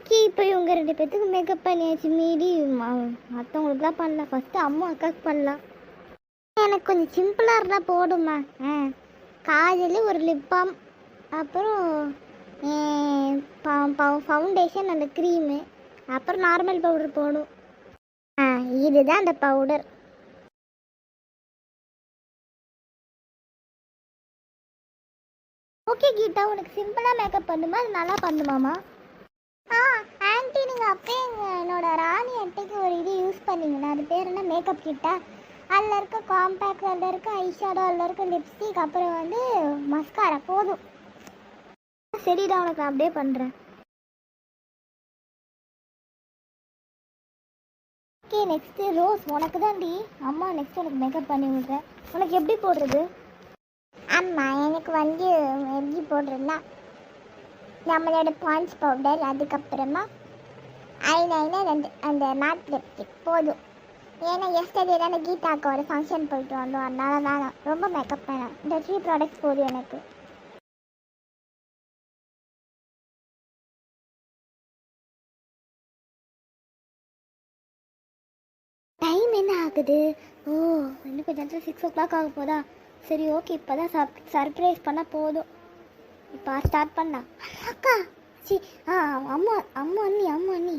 Okay, இப்போ இவங்க 2 பேத்துக்கு மேக்கப் பண்ணியாச்சு. மீறி மற்றவங்களுக்குலாம் பண்ணலாம். ஃபஸ்ட்டு அம்மா அக்காவுக்கு பண்ணலாம். எனக்கு கொஞ்சம் சிம்பிளாக இருந்தால் போடுமா. காஜல், ஒரு லிப் பாம், அப்புறம் ஃபவுண்டேஷன், அந்த க்ரீமு, அப்புறம் நார்மல் பவுடர் போடும். இதுதான் அந்த பவுடர். ஓகே கீதா, உனக்கு சிம்பிளாக மேக்கப் பண்ணுமா, அது நல்லா பண்ணுமாமா? ஆன்ட்டி, நீங்கள் அப்போ என்னோட ராணி அட்டைக்கு ஒரு இது யூஸ் பண்ணீங்கன்னா, அது பேர் என்ன, மேக்கப் கிட்டா? அதில் இருக்க காம்பேக்ட், அதில் இருக்க ஐஷேடோ, அதில் இருக்க லிப்ஸ்டிக், அப்புறம் வந்து மஸ்காரா போதும். சரிடா, உனக்கு அப்படியே பண்ணுறேன். ஓகே, நெக்ஸ்ட்டு ரோஸ், உனக்கு தான்டி. அம்மா நெக்ஸ்ட் உனக்கு மேக்கப் பண்ணி விட்றேன். உனக்கு எப்படி போடுறது? அம்மா, எனக்கு வந்து எப்படி போடுறதுன்னா, நம்மளோட பான்ஸ் பவுடர், அதுக்கப்புறமா ஐலைனர், அந்த மேட் லிப்ஸ்டிக் போதும். ஏன்னா எஸ்டர்டே தானே கீதாக்கோட ஃபங்க்ஷன் போயிட்டு வந்தோம், அதனால வேணாம், ரொம்ப மேக்கப் வேணாம். இந்த 3 ப்ராடக்ட்ஸ் போதும் எனக்கு. டைம் என்ன ஆகுது? ஓ, இன்னும் கொஞ்சம் நேரத்தில் 6 o'clock ஆக போதா? சரி, ஓகே, இப்போ தான் சர்ப்ரைஸ் பண்ணால் போதும். இப்போ ஸ்டார்ட் பண்ணா அக்கா. சி அம்மா அண்ணி.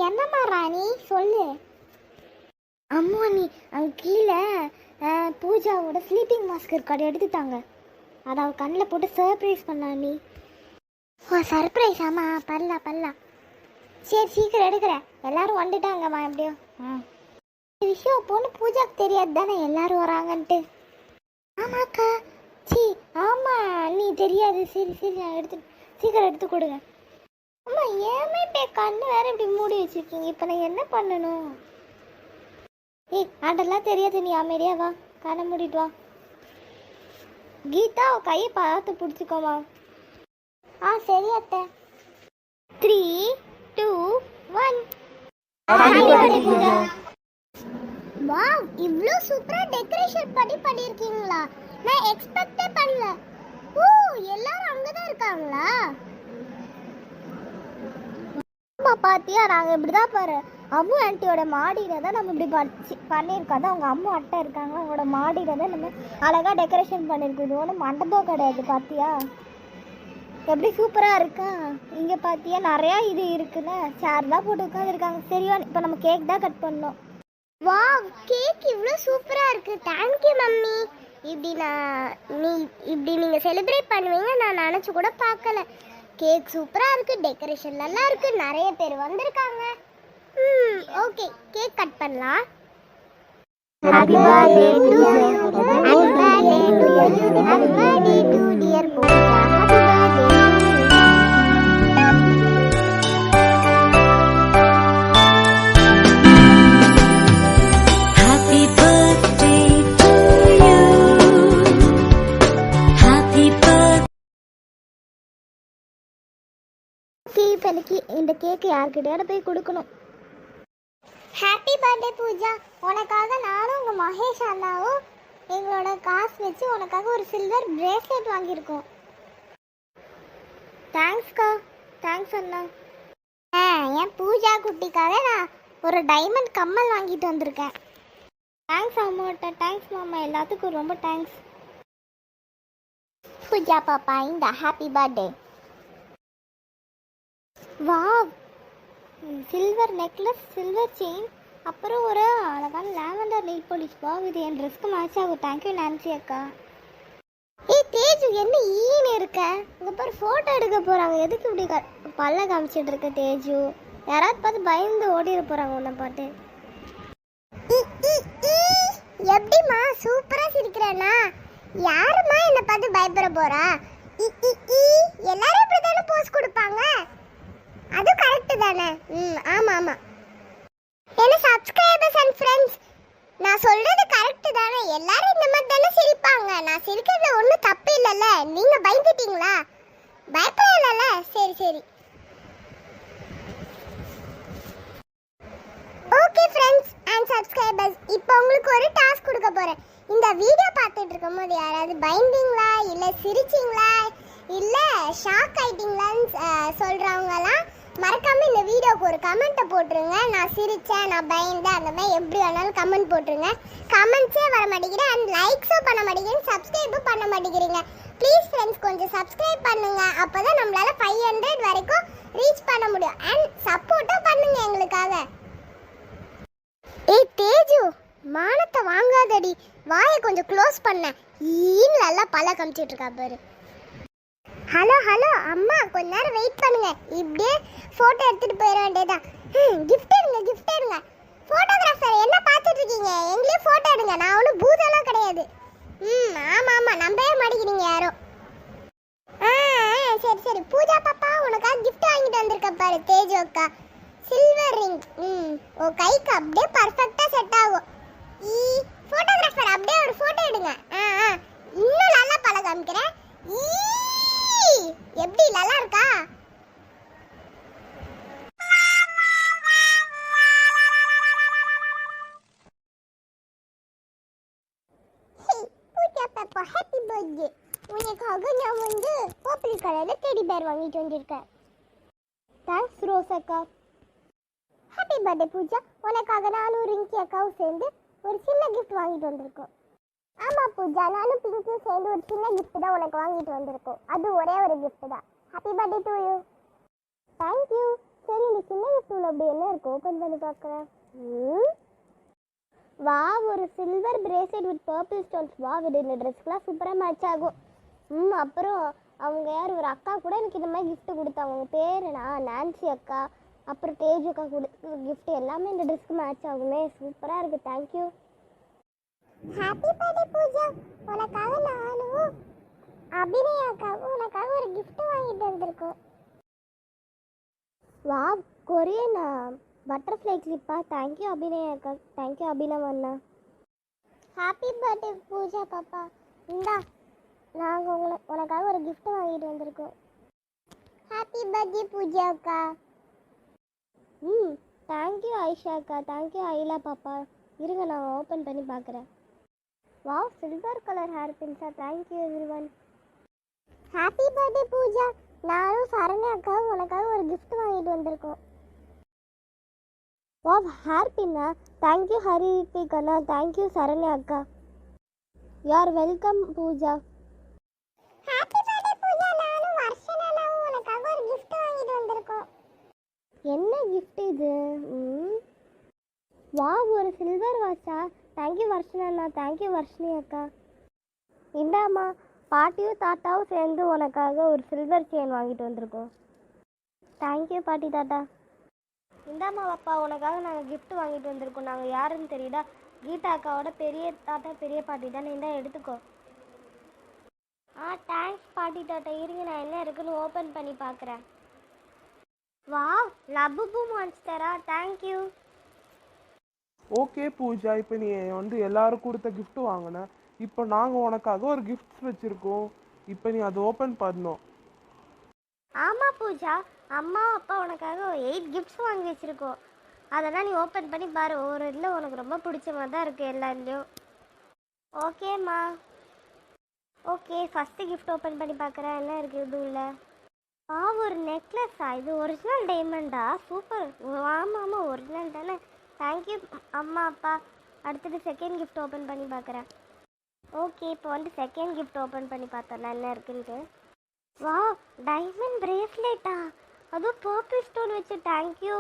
என்னம்மா ராணி, சொல்லு. அம்மா அண்ணி, அங்கே கீழே பூஜாவோட ஸ்லீப்பிங் மாஸ்க் இருக்காது, எடுத்துட்டாங்க. அதை அவள் கண்ணில் போட்டு சர்ப்ரைஸ் பண்ணா நீ. ஓ, சர்ப்ரைஸ். ஆமாம், பண்ணலாம். சரி, சீக்கிரம் எடுக்கிறேன். எல்லாரும் வந்துட்டாங்கம்மா எப்படியோ. விஷயம் பொண்ணு பூஜாக்கு தெரியாது தானே எல்லாரும் வராங்கன்ட்டு. ஆமாக்கா. சி ஆமாம், நீ தெரியாது. சரி, நான் சீக்கிரம் எடுத்து கொடுங்க. அம்மா, ஏமே இப்போ கண்ணு வேற இப்படி மூடி வச்சுருக்கீங்க? இப்போ நான் என்ன பண்ணணும்? அதெல்லாம் தெரியாது, நீ அமைதியா வா, கண்ணை மூடிட்டு வா. கீதா, கையை பார்த்து பிடிச்சிக்கோமா. சரி அத்தை. 3, 2, 1. வாவ், இவ்ளோ சூப்பரா டெக்கரேஷன் பண்ணிருக்கீங்களா? நான் எக்ஸ்பெக்டே பண்ணல. ஓ, எல்லாரும் அங்க தான் இருக்காங்களா? அம்மா பாத்தியா, நாங்க இப்படி தான் பாரு, அம்மு ஆண்டியோட மாடியில தான் நம்ம இப்படி பண்ணியிருக்கோம். அவங்க அம்மு அட்டை இருக்காங்க, அவங்களோட மாடியில தான் நம்ம அழகா டெக்கரேஷன் பண்ணியிருக்கோம். இது ஒன்றும் மண்டபம் கிடையாது. பாத்தியா எப்படி சூப்பரா இருக்கா? இங்க பாத்தியா நிறைய இது இருக்குன்னு சேர் தான் போட்டு உட்காந்துருக்காங்க. சரியா, இப்போ நம்ம கேக் தான் கட் பண்ணோம். வாவ், கேக் இவ்வளோ சூப்பரா இருக்கு. Thank you mummy. இப்படி நீங்க செலிப்ரேட் பண்ணுவீங்க நான் நினைச்சு கூட பார்க்கல. கேக் சூப்பரா இருக்கு, டெக்கரேஷன் நல்லா இருக்கு, நிறைய பேர் வந்திருக்காங்க. ஓகே, கேக் கட் பண்ணலாம். Happy birthday to you. Happy birthday to you. Happy birthday to dear Pooja. Happy birthday. Happy birthday to you. Happy birthday. இப்போ இந்த கேக் யார்கிட்டயாவது போய் கொடுக்கணும். Happy birthday Pooja. உனக்காக நானும் உங்கள் மகேஷ் அண்ணாவும் எங்களோட காசு வச்சு உனக்காக ஒரு சில்வர் பிரேஸ்லெட் வாங்கியிருக்கோம். தேங்க்ஸ்க்கா. தேங்க்ஸ் அண்ணா. என் பூஜா குட்டிக்காக நான் ஒரு டைமண்ட் கம்மல் வாங்கிட்டு வந்திருக்கேன். தேங்க்ஸ் அம்மாட்ட. தேங்க்ஸ் மாமா, எல்லாத்துக்கும் ரொம்ப தேங்க்ஸ். பூஜா பாப்பா, இந்த happy birthday. Wow, silver necklace, silver chain, அப்புறம் ஒரு அழகான லாவெண்டர் நெயில் பாலிஷ். வாவ், இது என் ட்ரெஸ்க்கு மேட்ச் ஆகும். தேங்க்யூ நான்சி அக்கா. தேஜு, என்ன ஈன்னு இருக்க? இங்கே பாரு, ஃபோட்டோ எடுக்க போகிறாங்க. எதுக்கு இப்படி பல்ல காமிச்சிட்டு இருக்க தேஜு? யாராவது பார்த்து பயந்து ஓடிட போகிறாங்க உன்னை பாட்டு. எப்படிம்மா சூப்பராக சிரிக்கிறேன்னா? யாருமா என்னை பார்த்து பயப்பட போகிறா? எல்லாரும் இப்படி தானே போஸ் கொடுப்பாங்க. அது கரெக்ட் தானே? ஆமா. என்ன சப்ஸ்கிரைபர்ஸ் அண்ட் ஃப்ரெண்ட்ஸ், நான் சொல்றது கரெக்ட் தானே? எல்லாரும் இந்த மாதிரி தானே சிரிப்பாங்க. நான் சிரிக்கிறதுல ஒன்றும் தப்பு இல்லைல்ல. நீங்க பயந்துட்டீங்களா? பயப்படல. சரி. ஓகே ஃப்ரெண்ட்ஸ் அண்ட் சப்ஸ்கிரைபர்ஸ், இப்போ உங்களுக்கு ஒரு டாஸ்க் கொடுக்க போறேன். இந்த வீடியோ பார்த்துட்டு இருக்கும்போது யாராவது பயந்தீங்களா, இல்லை சிரிச்சிங்களா, இல்ல ஷாக் ஆயிட்டீங்களான்னு சொல்றவங்கலாம் மறக்காம இந்த வீடியோக்கு ஒரு கமெண்ட்டை போட்டுருங்க. நான் சிரிச்சேன், நான் பயந்தேன், அந்த மாதிரி எப்படி வேணாலும் கமெண்ட் போட்டுருங்க. கமெண்ட்ஸே வர மாட்டேங்கிறேன் அண்ட் லைக்ஸும் பண்ண மாட்டேங்கிறேன், சப்ஸ்கிரைபும் பண்ண மாட்டேங்கிறீங்க. ப்ளீஸ் ஃப்ரெண்ட்ஸ் கொஞ்சம் சப்ஸ்கிரைப் பண்ணுங்க, அப்பதான் நம்மளால 500 வரைக்கும் ரீச் பண்ண முடியும். அண்ட் சப்போர்ட்டும் பண்ணுங்க எங்களுக்காக. ஏய் தேஜு, மானத்தை வாங்காதடி, வாயை கொஞ்சம் க்ளோஸ் பண்ண. ஈன்னு நல்லா பல கமிச்சிட்டு இருக்கா பாரு. ஹலோ ஹலோ அம்மா, கொஞ்ச நேரம் வெயிட் பண்ணுங்க, இப்படியே போட்டோ எடுத்துட்டு போயிட வேண்டியதான். கிஃப்ட் எடுங்க, கிஃப்ட் எடுங்க. போட்டோகிராஃபர் என்ன பார்த்துட்டு இருக்கீங்க? எங்களையும் போட்டோ எடுங்க, நான் ஒன்றும் பூதெல்லாம் கிடையாது. ஆமாம் ஆமாம், நம்பவே மாட்டேங்கிறீங்க யாரும். சரி சரி, பூஜா பாப்பா உனக்காக கிஃப்ட் வாங்கிட்டு வந்திருக்க பாரு தேஜு அக்கா. Silver ring. ஓ கைக்கு அப்படியே பர்ஃபெக்டா செட் ஆகும். போட்டோகிராஃபர் அப்படியே ஒரு போட்டோ எடுங்க. இன்னும் நல்லா பழ காமிக்கிறேன். எப்படி நல்லா இருக்கா? பூஜா பாப்பா ஹாப்பி பர்த்டே. உனக்காக நான் வந்து பர்பிள் கலர்ல டெடி பேர் வாங்கிட்டு வந்திருக்கேன். தேங்க்ஸ் ரோஸ் அக்கா. Happy birthday Pooja. உனக்காக நானும் ரிங்கி அக்காவும் சேர்ந்து ஒரு சின்ன கிஃப்ட் வாங்கிட்டு வந்திருக்கோம். ஆமா பூஜா, நானும் பிங்கியும் சேர்ந்து ஒரு சின்ன கிஃப்ட் தான் உனக்கு வாங்கிட்டு வந்திருக்கோம். அது ஒரே ஒரு கிஃப்ட் தான். Happy birthday to you. Thank you. சரி, இந்த சின்ன கிஃப்ட்ல அப்படி என்ன இருக்கு? ஓபன் பண்ணி பார்க்கறேன். வாவ், ஒரு silver bracelet with purple stones. Wow, இது இந்த ட்ரெஸ்க்குலாம் சூப்பராக மேட்ச் ஆகும். அப்புறம் அவங்க யார் ஒரு அக்கா கூட எனக்கு இந்த மாதிரி கிஃப்ட் கொடுத்தாங்க. அவங்க பேர் நான்சி அக்கா, அப்புறம் தேஜு அக்கா கொடுத்த கிஃப்ட் எல்லாமே இந்த ட்ரெஸ்க்கு மேட்ச் ஆகுமே. சூப்பராக இருக்குது. தேங்க்யூ. Happy birthday Pooja. உனக்காக நானும் அபிநயா அக்காவும் உனக்காக ஒரு கிஃப்ட் வாங்கிட்டு வந்திருக்கோம். Wow, Korean butterfly கிளிப்பா. Thank you Abhinaya அக்கா. தேங்க்யூ அபினவ் அண்ணா. ஹாப்பி பர்த்டே பூஜா பாப்பா. இந்தா, நாங்கள் உனக்காக ஒரு கிஃப்ட் வாங்கிட்டு வந்திருக்கோம். ஹாப்பி பர்த்டே பூஜா அக்கா. தேங்க்யூ ஐஷா அக்கா. தேங்க்யூ ஐலா பாப்பா. இருங்க, நான் ஓப்பன் பண்ணி பார்க்குறேன். வாவ், சில்வர் கலர் ஹேர் பின்ஸா. Thank you everyone. Happy birthday Pooja. நானும் சரண்யா அக்காவும் உனக்காக ஒரு கிஃப்ட் வாங்கிட்டு வந்திருக்கோம். வாவ், ஹேர் பின்னா. தேங்க்யூ ஹரிபிக் அண்ணா. தேங்க்யூ சரண்யா அக்கா. You are welcome Pooja. Happy birthday Pooja. நானும் வர்ஷன் அண்ணாவும் உனக்காக ஒரு கிஃப்ட் வாங்கிட்டு வந்திருக்கோம். என்ன கிஃப்ட் இது? வாவ், ஒரு சில்வர் வாட்சா. தேங்க்யூ வர்ஷன் அண்ணா. தேங்க்யூ வர்ஷினி அக்கா. இந்தாம்மா, பாட்டியும் தாத்தாவும் சேர்ந்து உனக்காக ஒரு சில்வர் செயின் வாங்கிட்டு வந்திருக்கோம். தேங்க்யூ பாட்டி தாத்தா. இந்தாம்மா பாப்பா, உனக்காக நாங்கள் கிஃப்ட் வாங்கிட்டு வந்திருக்கோம். நாங்கள் யாருன்னு தெரியுதா? கீதா அக்காவோட பெரிய தாத்தா பெரிய பாட்டி தான். நீ தான் எடுத்துக்கோ. தேங்க்ஸ் பாட்டி தாத்தா. இருங்க, நான் என்ன இருக்குன்னு ஓப்பன் பண்ணி பார்க்குறேன். வாவ், லபுபு மான்ஸ்டரா. தேங்க்யூ. ஓகே பூஜா, இப்போ நீ வந்து எல்லாரும் கொடுத்த கிஃப்ட் வாங்கின. இப்போ நாங்கள் உனக்காக ஒரு கிஃப்ட்ஸ் வச்சுருக்கோம். இப்போ நீ அதை ஓப்பன் பண்ணணும். ஆமாம் பூஜா, அம்மா அப்பா உனக்காக 8 கிஃப்ட்ஸ் வாங்கி வச்சுருக்கோம். அதெல்லாம் நீ ஓப்பன் பண்ணி பாரு. ஒவ்வொரு இதில் உனக்கு ரொம்ப பிடிச்ச மாதிரி தான் இருக்குது எல்லாத்துலேயும். ஓகேம்மா. ஓகே, ஃபஸ்ட்டு கிஃப்ட் ஓப்பன் பண்ணி பார்க்குறேன். என்ன இருக்குது இது உள்ள? ஒரு நெக்லஸா? இது ஒரிஜினல் டைமண்டா? சூப்பர். ஆமாம் ஆமாம், ஒரிஜினல் தானே. தேங்க்யூ அம்மா அப்பா. அடுத்தது செகண்ட் கிஃப்ட் ஓப்பன் பண்ணி பார்க்குறேன். ஓகே, இப்போ வந்து செகண்ட் கிஃப்ட் ஓப்பன் பண்ணி பார்த்தோம்னா என்ன இருக்குன்ட்டு. வாவ், டைமண்ட் பிரேஸ்லெட்டா? அதுவும் பர்பிள் ஸ்டோன் வச்சு. தேங்க்யூ.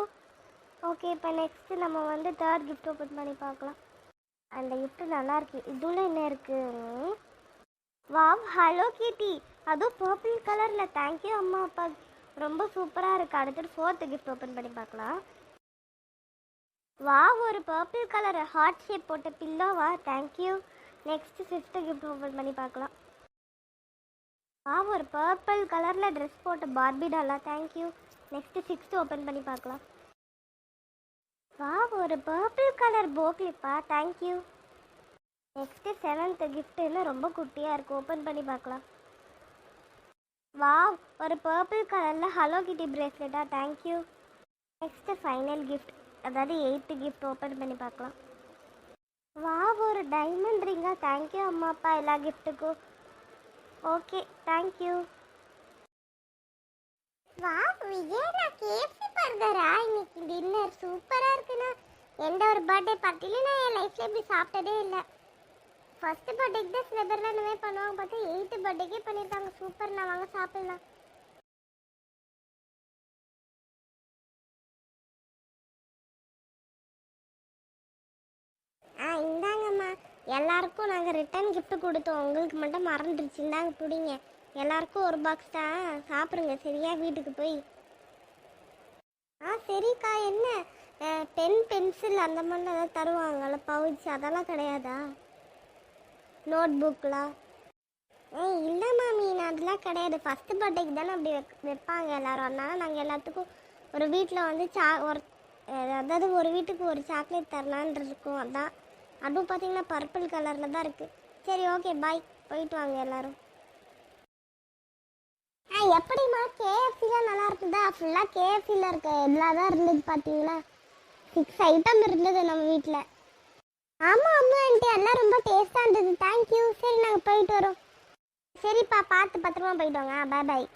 ஓகே, இப்போ நெக்ஸ்ட்டு நம்ம வந்து தேர்ட் கிஃப்ட் ஓப்பன் பண்ணி பார்க்கலாம். அந்த கிஃப்ட்டு நல்லாயிருக்கு. இதுல என்ன இருக்குது? வாவ், ஹலோ கிட்டி. அதுவும் பர்பிள் கலரில். தேங்க்யூ அம்மா அப்பா. ரொம்ப சூப்பராக இருக்குது. அடுத்தது ஃபோர்த்து கிஃப்ட் ஓப்பன் பண்ணி பார்க்கலாம். வாவ், ஒரு பர்பிள் கலர் ஹார்ட் ஷேப் போட்ட பில்லோவா? Thank you. Next fifth gift open பண்ணி பார்க்கலாம். வாவ், ஒரு பர்பிள் கலரில் ட்ரெஸ் போட்ட பார்பி டாலா? தேங்க்யூ. நெக்ஸ்ட்டு சிக்ஸ்த்து ஓப்பன் பண்ணி பார்க்கலாம். வாவ், ஒரு பர்பிள் கலர் போ கிளிப்பா? தேங்க்யூ. நெக்ஸ்ட்டு செவன்த்து கிஃப்ட்டுன்னு ரொம்ப குட்டியாக இருக்குது. ஓப்பன் பண்ணி பார்க்கலாம். வாவ், ஒரு பர்பிள் கலரில் ஹலோ கிட்டி பிரேஸ்லெட்டா? தேங்க்யூ. நெக்ஸ்ட்டு ஃபைனல் கிஃப்ட், அதாவது 8th கிஃப்ட் ஓப்பன் பண்ணி பார்க்கலாம். வாவ், ஒரு டைமண்ட் ரிங்கா? தேங்க்யூ அம்மா அப்பா எல்லா கிஃப்ட்டுக்கும். Okay, thank you. வா விஜய், நான் கேஎஃப்சி பர்கரா இன்னைக்கு டின்னர் சூப்பரா இருக்குண்ணா. எந்த ஒரு பர்த்டே பார்ட்டிலும் நான் என் லைஃப்ல இப்படி சாப்பிட்டதே இல்லை. ஃபர்ஸ்ட் பர்த்டேக்கு தான் சில பேர்லாம் இந்த மாதிரி பண்ணுவாங்க, பார்த்தா 8th பர்த்டேக்கே பண்ணியிருக்காங்க. சூப்பர்ண்ணா, வாங்க சாப்பிடலாம். இந்தாங்கம்மா, எல்லாருக்கும் நாங்கள் ரிட்டர்ன் gift கொடுத்தோம், உங்களுக்கு மட்டும் மறந்துடுச்சு. இந்தாங்க பிடிங்க, எல்லாருக்கும் ஒரு பாக்ஸ் தான், சாப்பிடுங்க சரியா வீட்டுக்கு போய். சரிக்கா. என்ன பென் பென்சில் அந்த மாதிரி ஏதாவது தருவாங்கல்ல, பவுச் அதெல்லாம் கிடையாதா? நோட் புக்லாம்? இல்லை மாமி, நான் அதெல்லாம் கிடையாது. ஃபஸ்ட்டு பர்த்டேக்கு தானே அப்படி வைப்பாங்க எல்லாரும், அதனால நாங்கள் எல்லாத்துக்கும் ஒரு வீட்டில் வந்து அதாவது ஒரு வீட்டுக்கு ஒரு சாக்லேட் தரலான் இருக்கோம். அதான் அதுவும் பார்த்தீங்கன்னா பர்பிள் கலரில் தான் இருக்குது. சரி ஓகே, பாய், போயிட்டு வாங்க எல்லாரும். எப்படிம்மா கேஎஃப்சிலாம் நல்லா இருக்குதா? ஃபுல்லாக கேஎஃப்சியில் இருக்க எல்லாம் தான் இருந்தது பார்த்தீங்களா? 6 ஐட்டம் இருந்தது நம்ம வீட்டில். ஆமாம் ஆமாம் ஆண்டி, எல்லாம் ரொம்ப டேஸ்ட்டாக இருந்தது. தேங்க்யூ. சரி நாங்கள் போயிட்டு வரோம். சரிப்பா, பார்த்து பத்திரமா போயிட்டு வாங்க. பாய் பாய்.